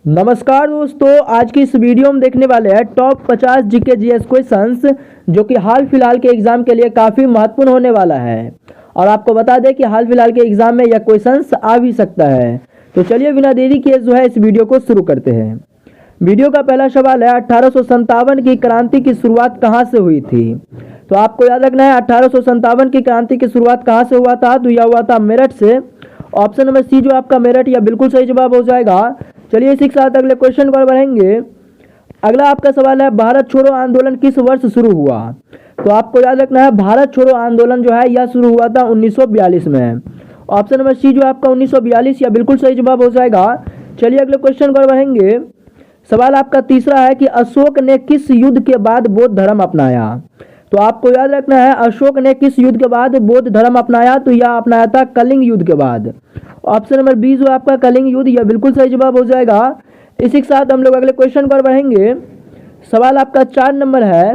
नमस्कार दोस्तों, आज की इस वीडियो में देखने वाले हैं टॉप 50 जीके जीएस क्वेश्चंस जो कि हाल फिलहाल के एग्जाम के लिए काफ़ी महत्वपूर्ण होने वाला है। और आपको बता दें कि हाल फिलहाल के एग्जाम में यह क्वेश्चंस आ भी सकता है। तो चलिए बिना देरी किए जो है इस वीडियो को शुरू करते हैं। वीडियो का पहला सवाल है 1857 की क्रांति की शुरुआत कहाँ से हुई थी। तो आपको याद रखना है 1857 की क्रांति की शुरुआत कहाँ से हुआ था। तो यह हुआ था मेरठ से। ऑप्शन नंबर सी जो आपका मेरठ, यह बिल्कुल सही जवाब हो जाएगा। चलिए इसी के साथ अगले क्वेश्चन को बढ़ेंगे। अगला आपका सवाल है भारत छोड़ो आंदोलन किस वर्ष शुरू हुआ। तो आपको याद रखना है भारत छोड़ो आंदोलन जो है यह शुरू हुआ था 1942 में। ऑप्शन नंबर सी जो आपका 1942, यह बिल्कुल सही जवाब हो जाएगा। चलिए अगले क्वेश्चन को बढ़ेंगे। सवाल आपका तीसरा है कि अशोक ने किस युद्ध के बाद बौद्ध धर्म अपनाया। तो आपको याद रखना है अशोक ने किस युद्ध के बाद बौद्ध धर्म अपनाया। तो यह अपनाया था कलिंग युद्ध के बाद। ऑप्शन नंबर बी जो आपका कलिंग युद्ध, यह बिल्कुल सही जवाब हो जाएगा। इसी के साथ हम लोग अगले क्वेश्चन पर बढ़ेंगे। सवाल आपका 4 नंबर है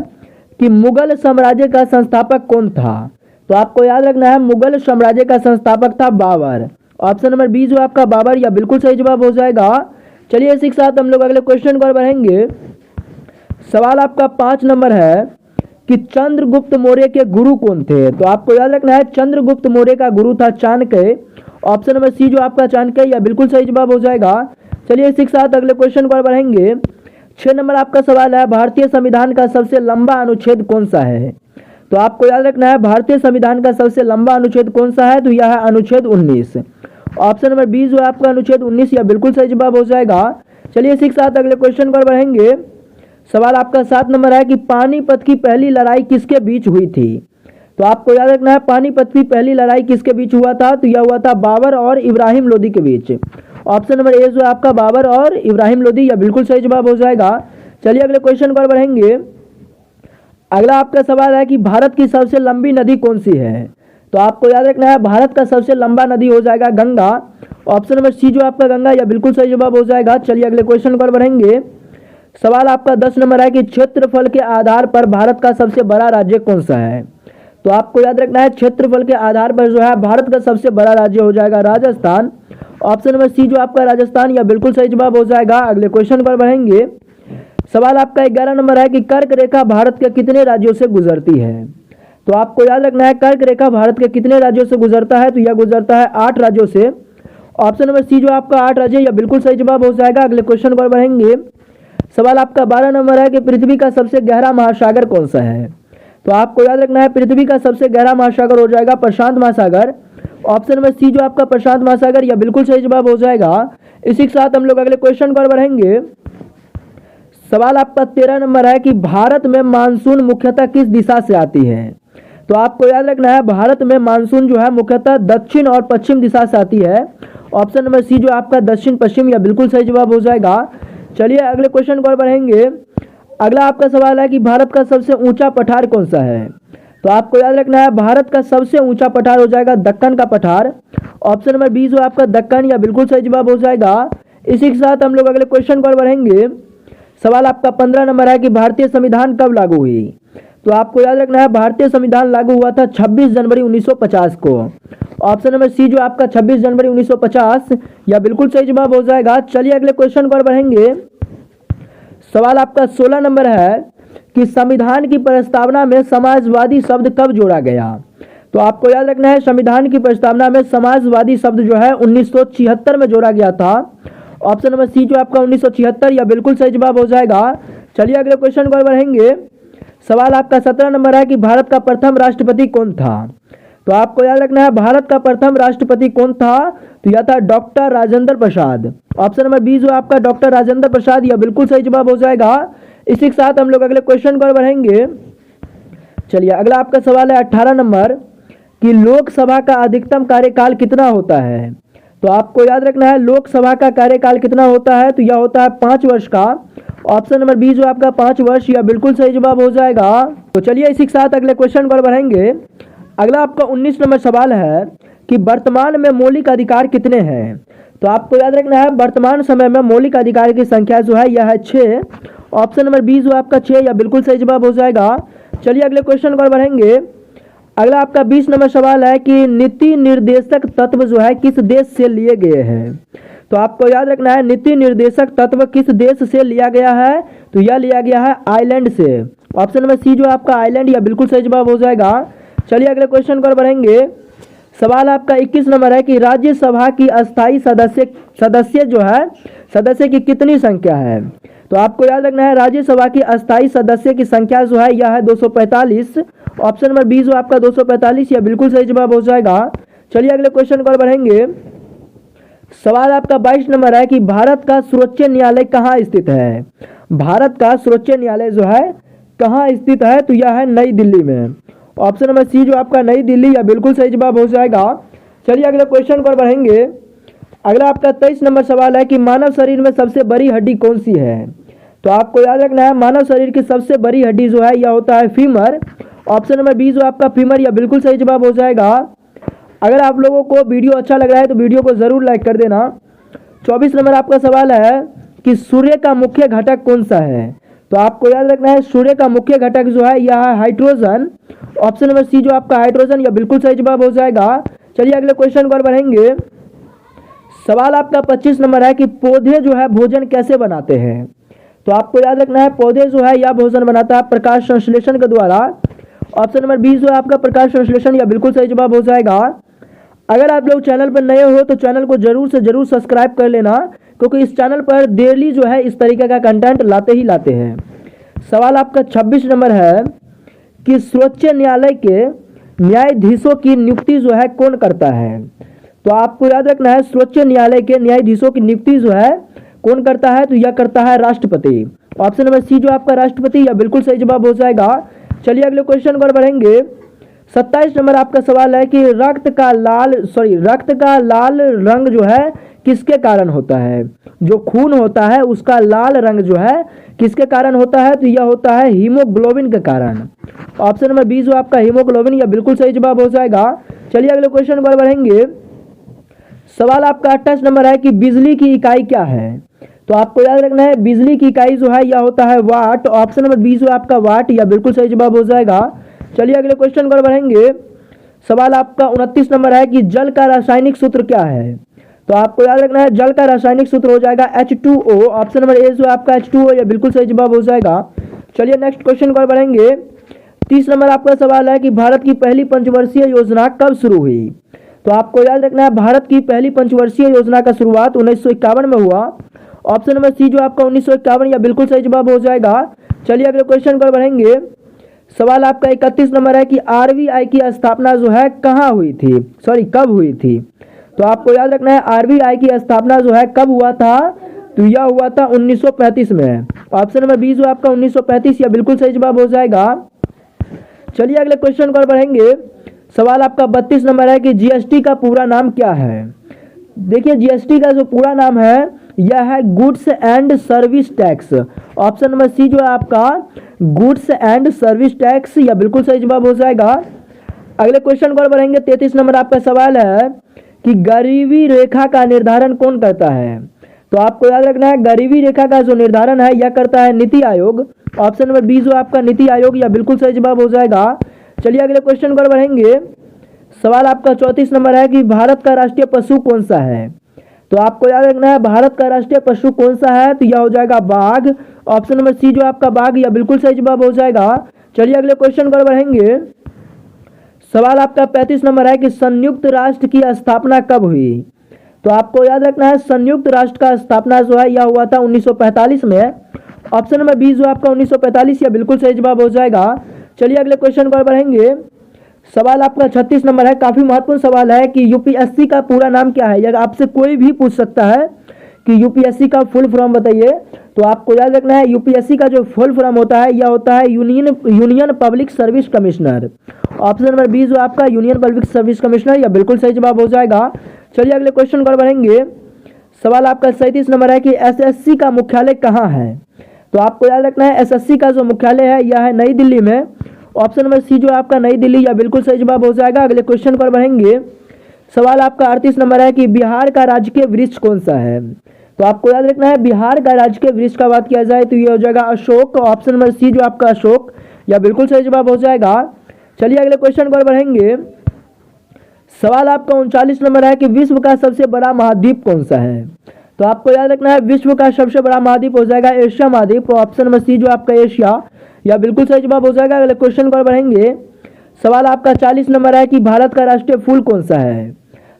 कि मुगल साम्राज्य का संस्थापक कौन था। तो आपको याद रखना है मुगल साम्राज्य का संस्थापक था बाबर। ऑप्शन नंबर बी जो आपका बाबर, यह बिल्कुल सही जवाब हो जाएगा। चलिए इसी के साथ हम लोग अगले क्वेश्चन पर बढ़ेंगे। सवाल आपका 5 नंबर है कि चंद्रगुप्त मौर्य के गुरु कौन थे। तो आपको याद रखना है चंद्रगुप्त मौर्य का गुरु था चाणक्य। ऑप्शन नंबर सी जो आपका चाणक्य, यह बिल्कुल सही जवाब हो जाएगा। चलिए इसी के साथ अगले क्वेश्चन पर बढ़ेंगे। 6 नंबर आपका सवाल है भारतीय संविधान का सबसे लंबा अनुच्छेद कौन सा है। तो आपको याद रखना है भारतीय संविधान का सबसे लंबा अनुच्छेद कौन सा है। तो यह है अनुच्छेद 19। ऑप्शन नंबर बी जो आपका अनुच्छेद 19, यह बिल्कुल सही जवाब हो जाएगा। चलिए इसी के साथ अगले क्वेश्चन पर बढ़ेंगे। सवाल आपका 7 नंबर है कि पानीपत की पहली लड़ाई किसके बीच हुई थी। तो आपको याद रखना है पानीपत की पहली लड़ाई किसके बीच हुआ था। तो यह हुआ था बाबर और इब्राहिम लोदी के बीच। ऑप्शन नंबर ए जो आपका बाबर और इब्राहिम लोदी, यह बिल्कुल सही जवाब हो जाएगा। चलिए अगले क्वेश्चन पर बढ़ेंगे। अगला आपका सवाल है कि भारत की सबसे लंबी नदी कौन सी है। तो आपको याद रखना है भारत का सबसे लंबा नदी हो जाएगा गंगा। ऑप्शन नंबर सी जो आपका गंगा, यह बिल्कुल सही जवाब हो जाएगा। चलिए अगले क्वेश्चन पर बढ़ेंगे। सवाल आपका 10 नंबर है कि क्षेत्रफल के आधार पर भारत का सबसे बड़ा राज्य कौन सा है। तो आपको याद रखना है क्षेत्रफल के आधार पर जो है भारत का सबसे बड़ा राज्य हो जाएगा राजस्थान। ऑप्शन नंबर सी जो आपका राजस्थान, यह बिल्कुल सही जवाब हो जाएगा। अगले क्वेश्चन पर बढ़ेंगे। सवाल आपका 11 नंबर है कि कर्क रेखा भारत के कितने राज्यों से गुजरती है। तो आपको याद रखना है कर्क रेखा भारत के कितने राज्यों से गुजरता है। तो यह गुजरता है 8 राज्यों से। ऑप्शन नंबर सी जो आपका 8 राज्य, यह बिल्कुल सही जवाब हो जाएगा। अगले क्वेश्चन पर बढ़ेंगे। सवाल आपका 12 नंबर है कि पृथ्वी का सबसे गहरा महासागर कौन सा है। तो आपको याद रखना है पृथ्वी का सबसे गहरा महासागर हो जाएगा प्रशांत महासागर। ऑप्शन नंबर सी जो आपका प्रशांत महासागर, यह बिल्कुल सही जवाब हो जाएगा। इसी के साथ हम लोग अगले क्वेश्चन पर बढ़ेंगे। सवाल आपका 13 नंबर है कि भारत में मानसून मुख्यतः किस दिशा से आती है। तो आपको याद रखना है भारत में मानसून जो है मुख्यतः दक्षिण और पश्चिम दिशा से आती है। ऑप्शन नंबर सी जो आपका दक्षिण पश्चिम, यह बिल्कुल सही जवाब हो जाएगा। चलिए अगले क्वेश्चन पर बढ़ेंगे। अगला आपका सवाल है कि भारत का सबसे ऊंचा पठार कौन सा है। तो आपको याद रखना है भारत का सबसे ऊंचा पठार हो जाएगा दक्कन का पठार। ऑप्शन नंबर बी जो आपका दक्कन, यह बिल्कुल सही जवाब हो जाएगा। इसी के साथ हम लोग अगले क्वेश्चन पर बढ़ेंगे। सवाल आपका 15 नंबर है कि भारतीय संविधान कब लागू हुई। तो आपको याद रखना है भारतीय संविधान लागू हुआ था 26 जनवरी 1950 को। ऑप्शन नंबर सी जो आपका 26 जनवरी 1950, यह बिल्कुल सही जवाब हो जाएगा। चलिए अगले क्वेश्चन पर बढ़ेंगे। सवाल आपका 16 नंबर है कि संविधान की प्रस्तावना में समाजवादी शब्द कब जोड़ा गया। तो आपको याद रखना है संविधान की प्रस्तावना में समाजवादी शब्द जो है 1976 में जोड़ा गया था। ऑप्शन नंबर सी जो आपका 1976, यह बिल्कुल सही जवाब हो जाएगा। चलिए अगले क्वेश्चन पर बढ़ेंगे। सवाल आपका 17 नंबर है कि भारत का प्रथम राष्ट्रपति कौन था। तो आपको याद रखना है भारत का प्रथम राष्ट्रपति कौन था। तो यह था doctor Rajendra Prasad. Option number B जो आपका डॉक्टर राजेंद्र प्रसाद, यह बिल्कुल सही जवाब हो जाएगा। इसी के साथ हम लोग अगले क्वेश्चन पर बढ़ेंगे। चलिए अगला आपका सवाल है 18 नंबर कि लोकसभा का अधिकतम कार्यकाल कितना होता है। तो आपको याद रखना है लोकसभा का कार्यकाल कितना होता है। तो यह होता है 5 वर्ष का। ऑप्शन नंबर बी जो आपका 5 वर्ष, यह बिल्कुल सही जवाब हो जाएगा। तो चलिए इसी के साथ अगले क्वेश्चन पर बढ़ेंगे। अगला आपका 19 नंबर सवाल है कि वर्तमान में मौलिक अधिकार कितने हैं। तो आपको याद रखना है वर्तमान समय में मौलिक अधिकार की संख्या जो है यह है 6। ऑप्शन नंबर बी जो आपका 6, यह बिल्कुल सही जवाब हो जाएगा। चलिए अगले क्वेश्चन पर बढ़ेंगे। अगला आपका 20 नंबर सवाल है कि नीति निर्देशक तत्व जो है किस देश से लिए गए हैं। तो आपको याद रखना है नीति निर्देशक तत्व किस देश से लिया गया है, तो यह लिया गया है आइलैंड से। ऑप्शन नंबर सी जो आपका आइलैंड, यह बिल्कुल सही जवाब हो जाएगा। चलिए अगले क्वेश्चन पर बढ़ेंगे। सवाल आपका 21 नंबर है कि राज्यसभा की अस्थायी सदस्य की कितनी संख्या है। तो आपको याद रखना है राज्यसभा की अस्थायी सदस्य की संख्या जो है यह है 245। ऑप्शन नंबर बी जो आपका 245, यह बिल्कुल सही जवाब हो जाएगा। चलिए अगले क्वेश्चन पर बढ़ेंगे। सवाल आपका 22 नंबर है कि भारत का सर्वोच्च न्यायालय कहाँ स्थित है। भारत का सर्वोच्च न्यायालय जो है कहाँ स्थित है, तो यह है नई दिल्ली में। ऑप्शन नंबर सी जो आपका नई दिल्ली, यह बिल्कुल सही जवाब हो जाएगा। चलिए अगले क्वेश्चन पर बढ़ेंगे। अगला आपका 23 नंबर सवाल है कि मानव शरीर में सबसे बड़ी हड्डी कौन सी है। तो आपको याद रखना है मानव शरीर की सबसे बड़ी हड्डी जो है यह होता है फीमर। ऑप्शन नंबर बी जो आपका फीमर, यह बिल्कुल सही जवाब हो जाएगा। अगर आप लोगों को वीडियो अच्छा लग रहा है तो वीडियो को जरूर लाइक कर देना। 24 नंबर आपका सवाल है कि सूर्य का मुख्य घटक कौन सा है। तो आपको याद रखना है सूर्य का मुख्य घटक जो है यह है हाइड्रोजन। ऑप्शन नंबर सी जो आपका हाइड्रोजन, यह बिल्कुल सही जवाब हो जाएगा। चलिए अगले क्वेश्चन पर बढ़ेंगे। सवाल आपका 25 नंबर है कि पौधे जो है भोजन कैसे बनाते हैं। तो आपको याद रखना है पौधे जो है यह भोजन बनाता है प्रकाश संश्लेषण के द्वारा। ऑप्शन नंबर बी जो है आपका प्रकाश संश्लेषण, यह बिल्कुल सही जवाब हो जाएगा। अगर आप लोग चैनल पर नए हो तो चैनल को जरूर से जरूर सब्सक्राइब कर लेना, क्योंकि इस चैनल पर डेली जो है इस तरीके का कंटेंट लाते ही लाते हैं। सवाल आपका 26 नंबर है कि सर्वोच्च न्यायालय के न्यायाधीशों की नियुक्ति जो है कौन करता है। तो आपको याद रखना है सर्वोच्च न्यायालय के न्यायाधीशों की नियुक्ति जो है कौन करता है, तो यह करता है राष्ट्रपति। ऑप्शन नंबर सी जो आपका राष्ट्रपति, यह बिल्कुल सही जवाब हो जाएगा। चलिए अगले क्वेश्चन पर बढ़ेंगे। 27 नंबर आपका सवाल है कि रक्त का लाल रंग जो है किसके कारण होता है। जो खून होता है उसका लाल रंग जो है किसके कारण होता है, तो यह होता है हीमोग्लोबिन के कारण। ऑप्शन नंबर बी जो आपका हीमोग्लोबिन, यह बिल्कुल सही जवाब हो जाएगा। चलिए अगले क्वेश्चन पर बढ़ेंगे। सवाल आपका 28 नंबर है कि बिजली की इकाई क्या है। तो आपको याद रखना है बिजली की इकाई जो है यह होता है वाट। ऑप्शन नंबर बी जो आपका वाट, यह बिल्कुल सही जवाब हो जाएगा। चलिए अगले क्वेश्चन पर बढ़ेंगे। सवाल आपका 29 नंबर है कि जल का रासायनिक सूत्र क्या है। तो आपको याद रखना है जल का रासायनिक सूत्र हो जाएगा H2O। ऑप्शन नंबर ए जो आपका H2O, यह बिल्कुल सही जवाब हो जाएगा। चलिए नेक्स्ट क्वेश्चन पर बढ़ेंगे। 30 नंबर आपका सवाल है कि भारत की पहली पंचवर्षीय योजना कब शुरू हुई। तो आपको याद रखना है भारत की पहली पंचवर्षीय योजना का शुरुआत 1951 में हुआ। ऑप्शन नंबर सी जो आपका 1951, यह बिल्कुल सही जवाब हो जाएगा। चलिए अगले क्वेश्चन पर बढ़ेंगे। सवाल आपका 31 नंबर है कि आरबीआई की स्थापना जो है कब हुई थी। तो आपको याद रखना है आरबीआई की स्थापना जो है कब हुआ था, तो यह हुआ था 1935 में। ऑप्शन नंबर बी जो आपका 1935, यह बिल्कुल सही जवाब हो जाएगा। चलिए अगले क्वेश्चन पर बढ़ेंगे। सवाल आपका 32 नंबर है कि जीएसटी का पूरा नाम क्या है। देखिए जीएसटी का जो पूरा नाम है यह है goods and service tax. Option number C जो है आपका गुड्स एंड सर्विस टैक्स, यह बिल्कुल सही जवाब हो जाएगा। अगले क्वेश्चन पर बढ़ेंगे। 33 नंबर आपका सवाल है कि गरीबी रेखा का निर्धारण कौन करता है। तो आपको याद रखना है गरीबी रेखा का जो निर्धारण है यह करता है NITI Aayog. Option number B जो आपका नीति आयोग, यह बिल्कुल सही जवाब हो जाएगा। चलिए अगले क्वेश्चन पर बढ़ेंगे। सवाल आपका 34 नंबर है कि भारत का राष्ट्रीय पशु कौन सा है। तो आपको याद रखना है भारत का राष्ट्रीय पशु कौन सा है, तो यह हो जाएगा बाघ। ऑप्शन नंबर सी जो आपका बाघ, यह बिल्कुल सही जवाब हो जाएगा। चलिए अगले क्वेश्चन पर बढ़ेंगे। सवाल आपका 35 नंबर है कि संयुक्त राष्ट्र की स्थापना कब हुई। तो आपको याद रखना है संयुक्त राष्ट्र का स्थापना जो है यह हुआ था 1945 में। ऑप्शन नंबर बी जो आपका 1945, यह बिल्कुल सही जवाब हो जाएगा। चलिए अगले क्वेश्चन पर बढ़ेंगे। सवाल आपका 36 नंबर है, काफी महत्वपूर्ण सवाल है कि यूपीएससी का पूरा नाम क्या है। यह आपसे कोई भी पूछ सकता है कि यूपीएससी का फुल फॉर्म बताइए। तो आपको याद रखना है यूपीएससी का जो फुल फॉर्म होता है यह होता है union public service commissioner. Option number B जो आपका यूनियन पब्लिक सर्विस कमिश्नर, यह बिल्कुल सही जवाब हो जाएगा। चलिए अगले क्वेश्चन पर बढ़ेंगे। सवाल आपका 37 नंबर है कि एसएससी का मुख्यालय कहाँ है। तो आपको याद रखना है एसएससी का जो मुख्यालय है यह है नई दिल्ली में। ऑप्शन नंबर सी जो आपका नई दिल्ली, यह बिल्कुल सही जवाब हो जाएगा। अगले क्वेश्चन पर बढ़ेंगे। सवाल आपका 38 नंबर है कि बिहार का राजकीय वृक्ष कौन सा है। तो आपको याद रखना है बिहार का राजकीय वृक्ष का बात किया जाए तो यह हो जाएगा अशोक। ऑप्शन नंबर सी जो आपका अशोक, यह बिल्कुल सही जवाब हो जाएगा। चलिए अगले क्वेश्चन पर बढ़ेंगे। सवाल आपका 39 नंबर है कि विश्व का सबसे बड़ा महाद्वीप कौन सा है। तो आपको याद रखना है विश्व का सबसे बड़ा महाद्वीप हो जाएगा एशिया महाद्वीप। ऑप्शन नंबर सी जो आपका एशिया, यह बिल्कुल सही जवाब हो जाएगा। अगले क्वेश्चन पर बढ़ेंगे। सवाल आपका 40 नंबर है कि भारत का राष्ट्रीय फूल कौन सा है।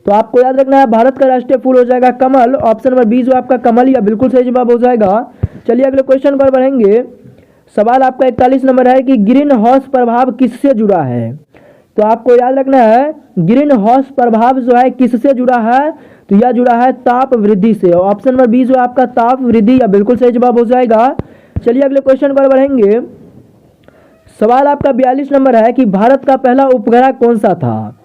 तो आपको याद रखना है भारत का राष्ट्रीय फूल हो जाएगा कमल। ऑप्शन नंबर बी जो आपका कमल, यह बिल्कुल सही जवाब हो जाएगा। चलिए अगले क्वेश्चन पर बढ़ेंगे। सवाल आपका 41 नंबर है कि ग्रीन हाउस प्रभाव किससे जुड़ा है। तो आपको याद रखना है ग्रीन हाउस प्रभाव जो है किससे जुड़ा है, तो यह जुड़ा है ताप वृद्धि से। ऑप्शन नंबर बी जो आपका ताप वृद्धि, यह बिल्कुल सही जवाब हो जाएगा। चलिए अगले क्वेश्चन पर बढ़ेंगे। सवाल आपका 42 नंबर है कि भारत का पहला उपग्रह कौन सा था।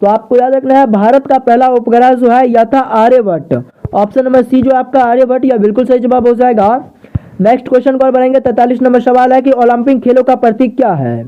तो आपको याद रखना है भारत का पहला उपग्रह जो है यह था आर्यभट्ट। ऑप्शन नंबर सी जो आपका आर्यभट्ट, यह बिल्कुल सही जवाब हो जाएगा। नेक्स्ट क्वेश्चन पर बढ़ेंगे। 43 नंबर सवाल है कि ओलंपिक खेलों का प्रतीक क्या है।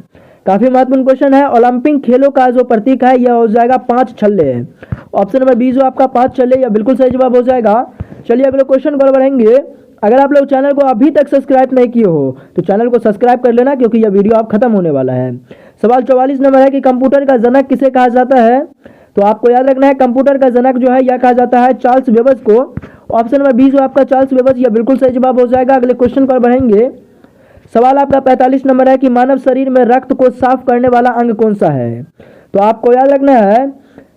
काफी महत्वपूर्ण क्वेश्चन है। ओलंपिक खेलों का जो प्रतीक है यह हो जाएगा 5 छल्ले। ऑप्शन नंबर बी जो आपका 5 छल्ले, यह बिल्कुल सही जवाब हो जाएगा। चलिए अगले क्वेश्चन पर बढ़ेंगे। अगर आप लोग चैनल को अभी तक सब्सक्राइब नहीं किए हो तो चैनल को सब्सक्राइब कर लेना, क्योंकि यह वीडियो आप खत्म होने वाला है। सवाल 44 नंबर है कि कंप्यूटर का जनक किसे कहा जाता है। तो आपको याद रखना है कंप्यूटर का जनक जो है यह कहा जाता है चार्ल्स बेबज को। ऑप्शन नंबर बी जो आपका चार्ल्स बेबज, यह बिल्कुल सही जवाब हो जाएगा। अगले क्वेश्चन पर बढ़ेंगे। सवाल आपका 45 नंबर है कि मानव शरीर में रक्त को साफ करने वाला अंग कौन सा है। तो आपको याद रखना है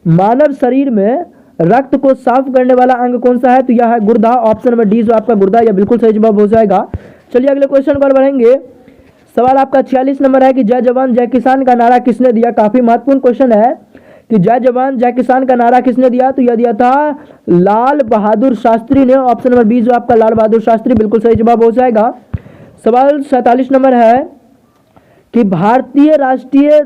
मानव शरीर में रक्त को साफ करने वाला अंग कौन सा है, तो यह है गुर्दा। ऑप्शन नंबर डी जो आपका गुर्दा, यह बिल्कुल सही जवाब हो जाएगा। चलिए अगले क्वेश्चन पर बढ़ेंगे। सवाल आपका 46 नंबर है कि जय जवान जय किसान का नारा किसने दिया। काफी महत्वपूर्ण क्वेश्चन है कि जय जवान जय किसान का नारा किसने दिया, तो यह दिया था लाल बहादुर शास्त्री ने। ऑप्शन नंबर बी जो आपका लाल बहादुर शास्त्री, बिल्कुल सही जवाब हो जाएगा। सवाल 47 नंबर है कि भारतीय राष्ट्रीय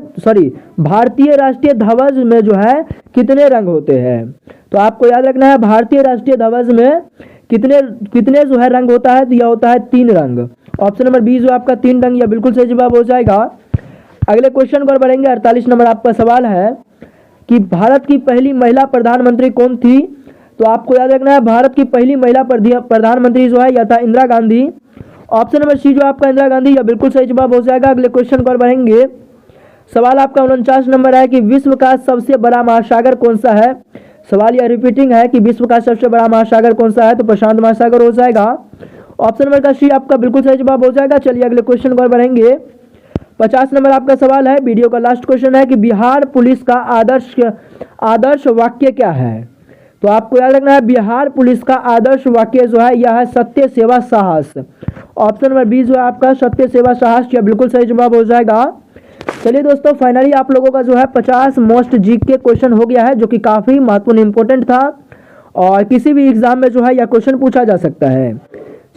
ध्वज में जो है कितने रंग होते हैं। तो आपको याद रखना है भारतीय राष्ट्रीय ध्वज में कितने जो है रंग होता है, तो यह होता है 3 रंग। ऑप्शन नंबर बी जो आपका 3 रंग, यह बिल्कुल सही जवाब हो जाएगा। अगले क्वेश्चन पर बढ़ेंगे। 48 नंबर आपका सवाल है कि भारत की पहली महिला प्रधानमंत्री कौन थी। तो आपको याद रखना है भारत की पहली महिला प्रधानमंत्री जो है यह था Indira Gandhi. Option number C जो आपका इंदिरा गांधी, यह बिल्कुल सही जवाब हो जाएगा। अगले क्वेश्चन पर बढ़ेंगे। सवाल आपका 49 नंबर है कि विश्व का सबसे बड़ा महासागर कौन सा है। सवाल यह रिपीटिंग है कि विश्व का सबसे बड़ा महासागर कौन सा है, तो प्रशांत महासागर हो जाएगा। ऑप्शन नंबर का सी आपका बिल्कुल सही जवाब हो जाएगा। चलिए अगले क्वेश्चन पर बढ़ेंगे। 50 नंबर आपका सवाल है, वीडियो का लास्ट क्वेश्चन है कि बिहार पुलिस का आदर्श वाक्य क्या है। तो आपको याद रखना है बिहार पुलिस का आदर्श वाक्य जो है यह है सत्य सेवा साहस। ऑप्शन नंबर बी जो है आपका सत्य सेवा साहस, यह बिल्कुल सही जवाब हो जाएगा। चलिए दोस्तों, फाइनली आप लोगों का जो है 50 मोस्ट जीके क्वेश्चन हो गया है, जो कि काफी महत्वपूर्ण इंपॉर्टेंट था और किसी भी एग्जाम में जो है यह क्वेश्चन पूछा जा सकता है।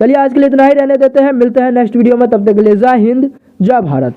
चलिए आज के लिए इतना ही रहने देते हैं, मिलते हैं नेक्स्ट वीडियो में, तब तक के लिए जय हिंद जय भारत।